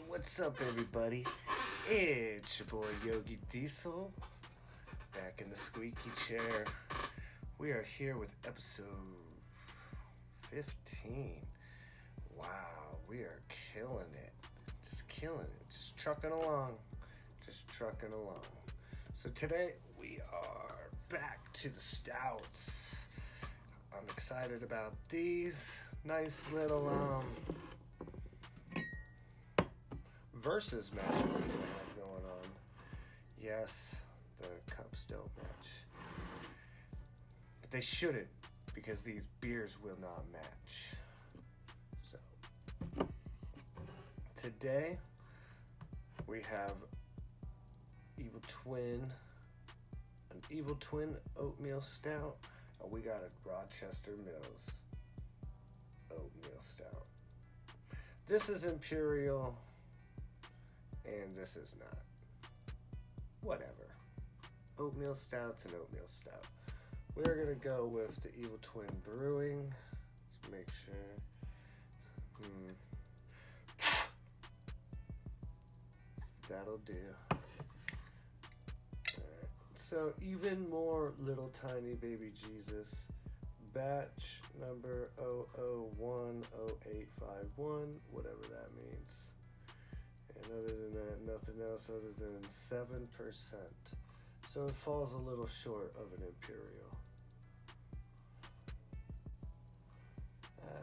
What's up, everybody? It's your boy Yogi Diesel, back in the squeaky chair. We are here with episode 15. Wow, we are killing it. Just killing it. Just trucking along. So today we are back to the stouts. I'm excited about these nice little versus match we have going on. Yes, the cups don't match, but they shouldn't, because these beers will not match. So today we have an Evil Twin oatmeal stout, and we got a Rochester Mills oatmeal stout. This is Imperial, and this is not. Whatever. Oatmeal stout's an oatmeal stout. We're gonna go with the Evil Twin Brewing. Let's make sure. That'll do. Alright. So even more little tiny baby Jesus. Batch number 0010851, whatever that means. And other than that, nothing else other than 7%. So it falls a little short of an Imperial.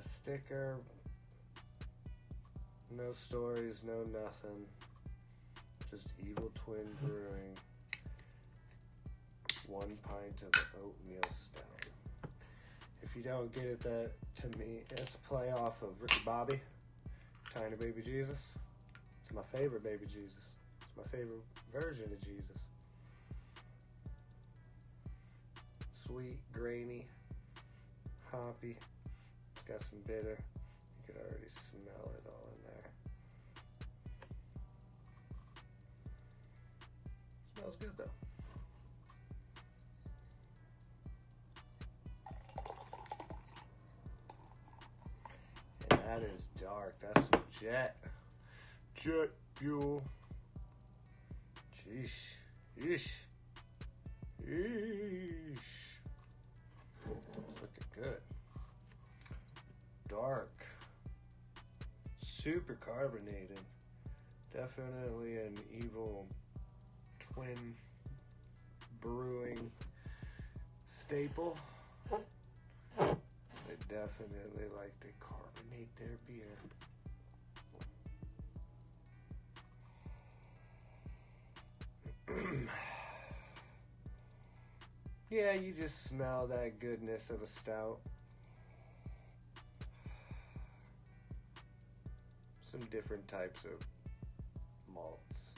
Sticker. No stories, no nothing. Just Evil Twin Brewing. 1 pint of oatmeal stout. If you don't get it, that to me, it's a play off of Ricky Bobby, Tiny Baby Jesus. It's my favorite baby Jesus. It's my favorite version of Jesus. Sweet, grainy, hoppy. It's got some bitter. You can already smell it all in there. Smells good though. And that is dark. That's some jet fuel. Sheesh. It's looking good. Dark. Super carbonated. Definitely an Evil Twin Brewing staple. They definitely like to carbonate their beer. Yeah, you just smell that goodness of a stout. Some different types of malts.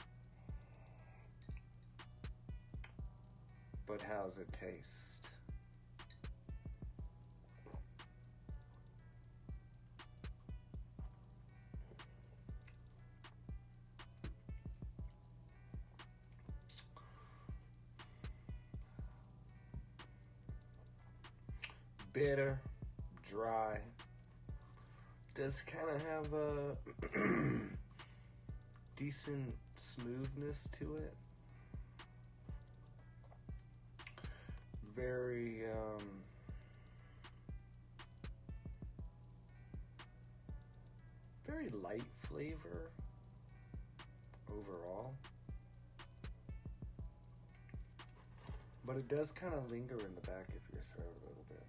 But how's it taste? Bitter, dry. Does kind of have a decent smoothness to it. Very very light flavor overall, but it does kind of linger in the back of your throat a little bit.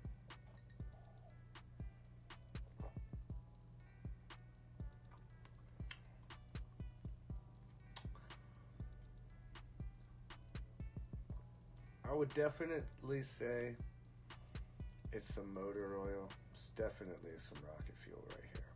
I would definitely say it's some motor oil. It's definitely some rocket fuel right here.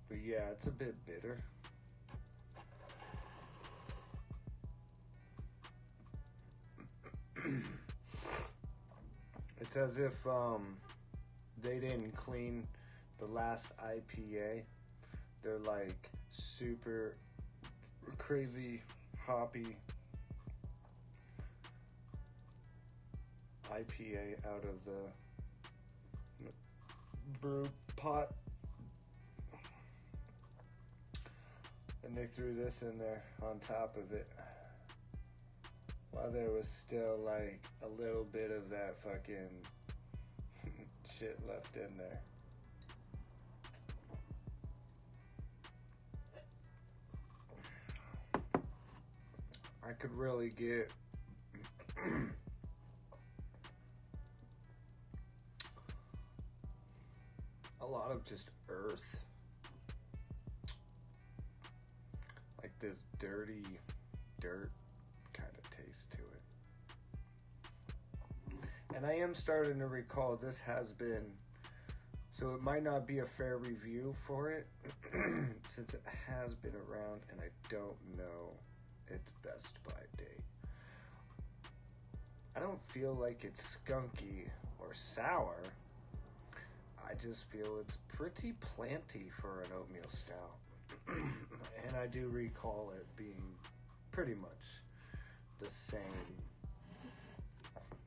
But yeah, it's a bit bitter. It's as if they didn't clean the last IPA. They're like super crazy hoppy IPA out of the brew pot. And they threw this in there on top of it. While there was still like a little bit of that fucking shit left in there. I could really get a lot of just earth. Like this dirty dirt kind of taste to it. And I am starting to recall this has been, so it might not be a fair review for it since it has been around and I don't know its best by date. I don't feel like it's skunky or sour. I just feel it's pretty planty for an oatmeal stout. And I do recall it being pretty much the same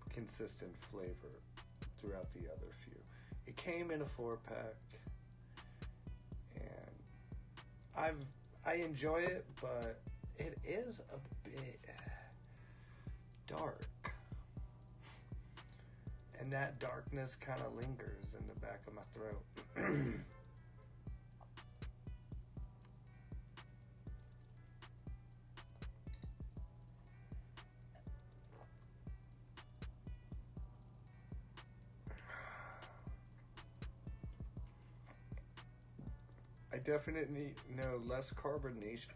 consistent flavor throughout the other few. It came in a 4-pack and I enjoy it, but it is a bit dark. And that darkness kind of lingers in the back of my throat. I definitely know less carbonation.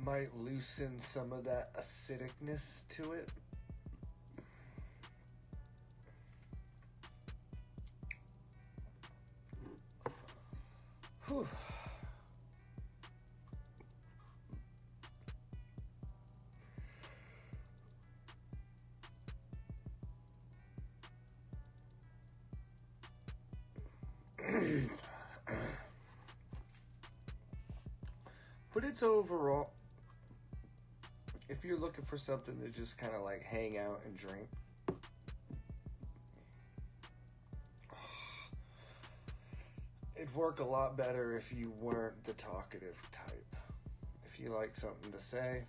Might loosen some of that acidicness to it. Whew. But it's overall, if you're looking for something to just kind of like hang out and drink, it'd work a lot better if you weren't the talkative type. If you like something to say,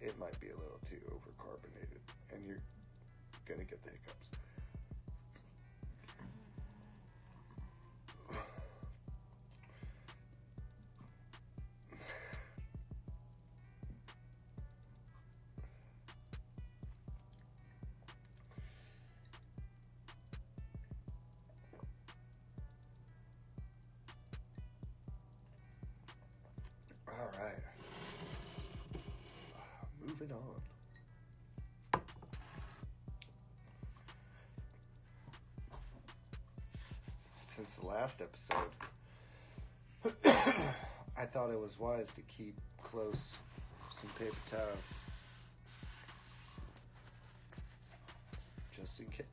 it might be a little too overcarbonated and you're gonna get the hiccups. All right. Moving on. Since the last episode, I thought it was wise to keep close some paper towels. Just in case.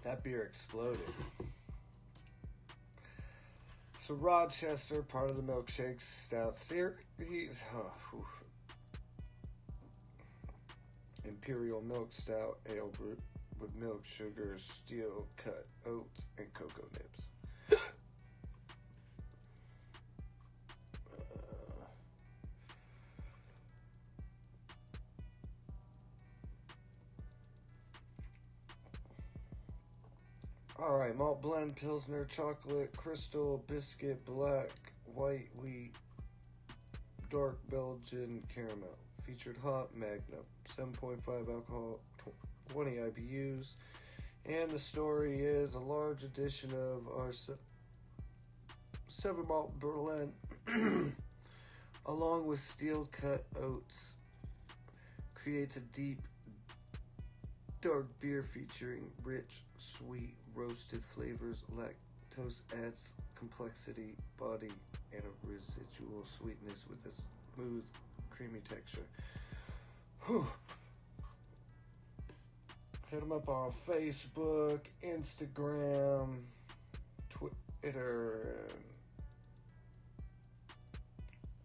That beer exploded. So Rochester, part of the Milkshake Stout series. Imperial Milk Stout Ale Brew with milk, sugar, steel cut oats, and cocoa nibs. Alright, malt blend, Pilsner, chocolate, crystal, biscuit, black, white wheat, dark Belgian caramel. Featured hop, Magnum, 7.5 alcohol, 20 IBUs. And the story is a large addition of our 7 malt blend, along with steel cut oats, creates a deep, dark beer featuring rich, sweet, roasted flavors. Lactose adds complexity, body, and a residual sweetness with a smooth, creamy texture. Whew. Hit them up on Facebook, Instagram, Bitter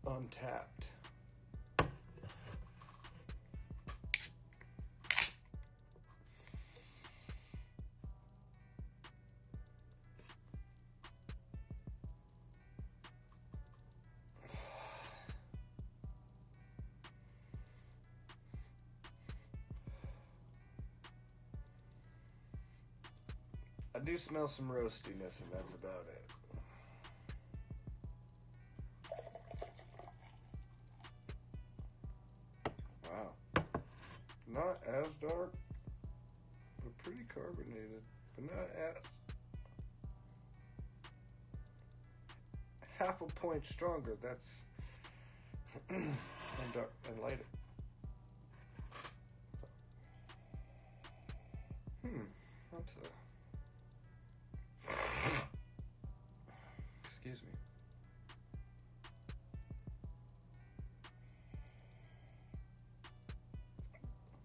Untapped. I do smell some roastiness, and that's about it. Wow. Not as dark, but pretty carbonated, but not as... half a point stronger. That's... and dark and lighter. That's a... Excuse me.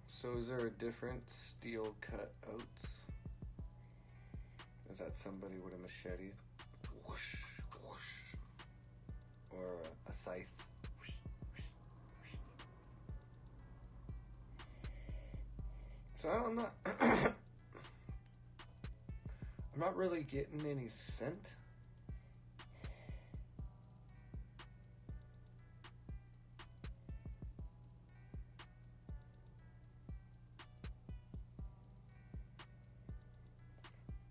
So is there a different steel cut oats? Is that somebody with a machete? Whoosh, whoosh. Or a scythe? So I'm not... I'm not really getting any scent.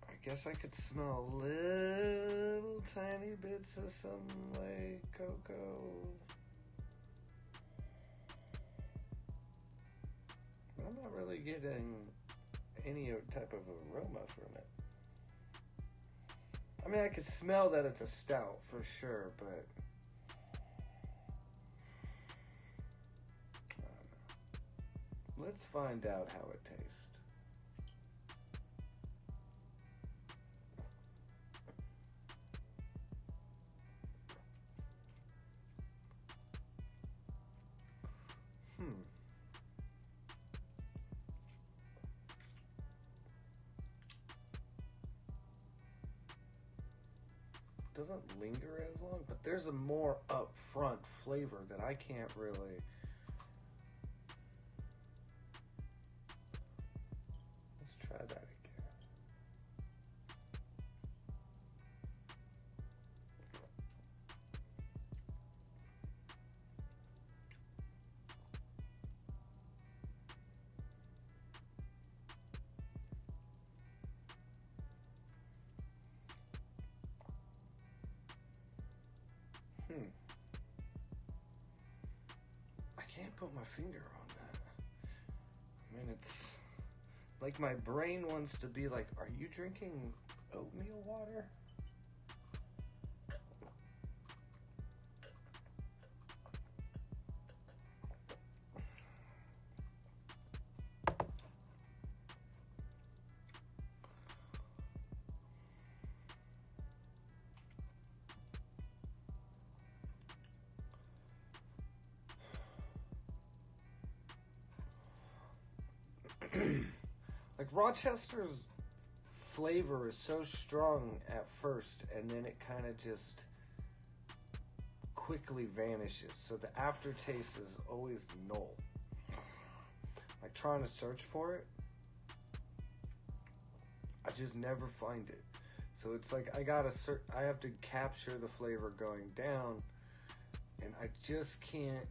I guess I could smell little tiny bits of some like cocoa. But I'm not really getting any type of aroma from it. I mean, I could smell that it's a stout for sure, but I don't know. Let's find out how it tastes. Doesn't linger as long, but there's a more upfront flavor that I can't really... Let's try that again. I can't put my finger on that. I mean, it's like my brain wants to be like, are you drinking oatmeal water? Like Rochester's flavor is so strong at first, and then it kind of just quickly vanishes. So the aftertaste is always null. Like trying to search for it, I just never find it. So it's like I have to capture the flavor going down, and I just can't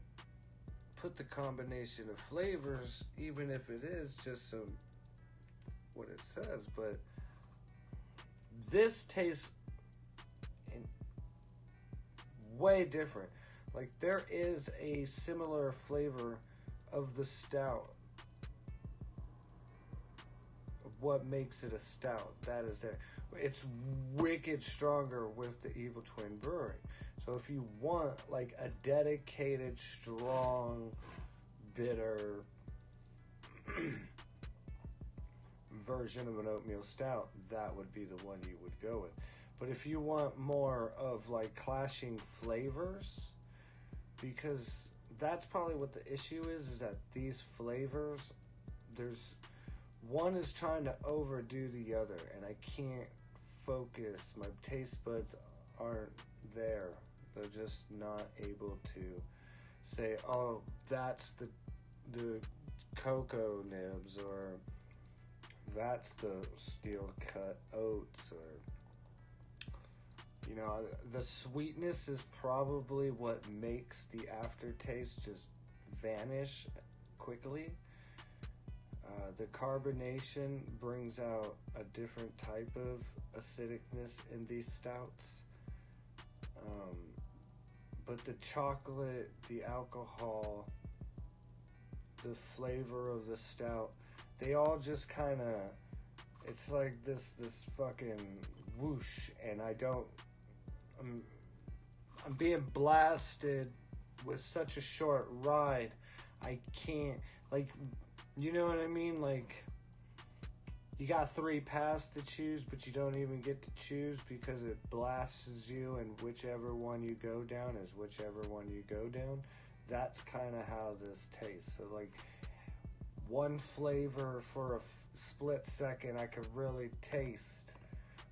put the combination of flavors, even if it is just some what it says, but this tastes way different. Like there is a similar flavor of the stout. What makes it a stout? That is it. It's wicked stronger with the Evil Twin Brewing. So if you want like a dedicated, strong, bitter version of an oatmeal stout, that would be the one you would go with. But if you want more of like clashing flavors, because that's probably what the issue is that these flavors, there's one is trying to overdo the other, and I can't focus. My taste buds aren't there. They're just not able to say, oh, that's the cocoa nibs, or that's the steel cut oats, or the sweetness is probably what makes the aftertaste just vanish quickly. The carbonation brings out a different type of acidicness in these stouts. But the chocolate, the alcohol, the flavor of the stout, they all just kind of, it's like this fucking whoosh, and I'm being blasted with such a short ride. I can't, like, you know what I mean? Like, you got 3 paths to choose, but you don't even get to choose because it blasts you, and whichever one you go down is whichever one you go down. That's kind of how this tastes. So, like, one flavor for a split second, I could really taste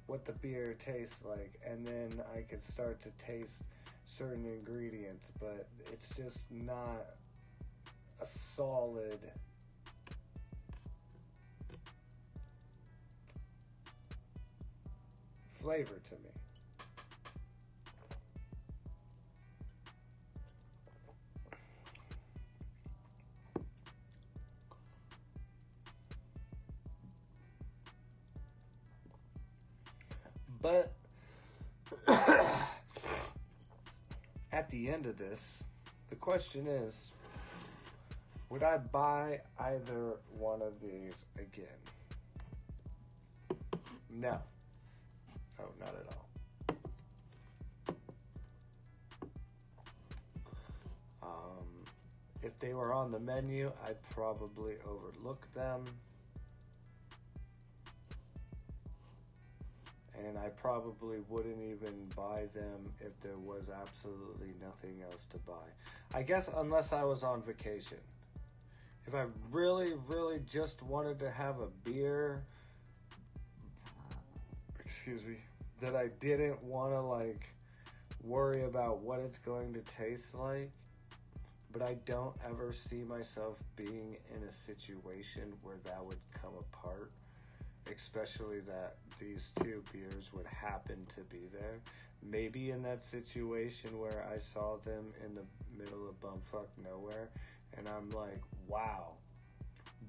what the beer tastes like, and then I could start to taste certain ingredients, but it's just not a solid flavor to me. But at the end of this, the question is, would I buy either one of these again? No. Oh, not at all. If they were on the menu, I'd probably overlook them. And I probably wouldn't even buy them if there was absolutely nothing else to buy. I guess unless I was on vacation. If I really, really just wanted to have a beer, that I didn't want to, like, worry about what it's going to taste like, but I don't ever see myself being in a situation where that would come apart, especially that these 2 beers would happen to be there. Maybe in that situation where I saw them in the middle of bumfuck nowhere, and I'm like, wow,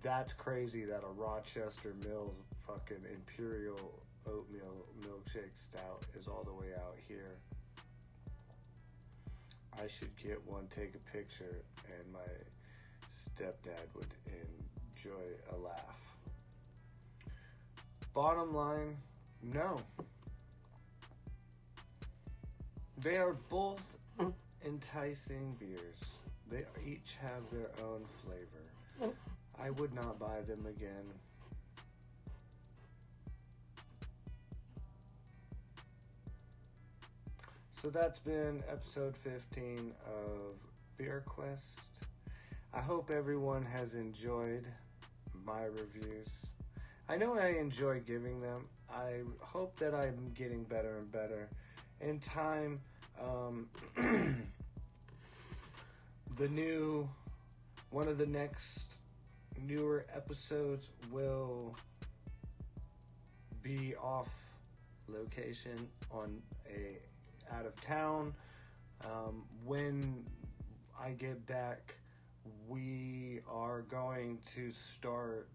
that's crazy that a Rochester Mills fucking Imperial Oatmeal Milkshake Stout is all the way out here. I should get one, take a picture, and my stepdad would enjoy a laugh. Bottom line, no. They are both enticing beers. They each have their own flavor. I would not buy them again. So that's been episode 15 of Beer Quest. I hope everyone has enjoyed my reviews. I know I enjoy giving them. I hope that I'm getting better and better. In time, one of the next newer episodes will be off location out of town. When I get back, we are going to start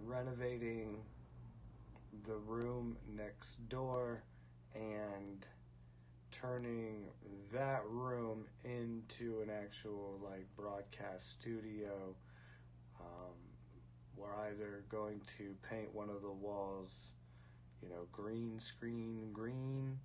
renovating the room next door and turning that room into an actual, like, broadcast studio. We're either going to paint one of the walls, green screen green,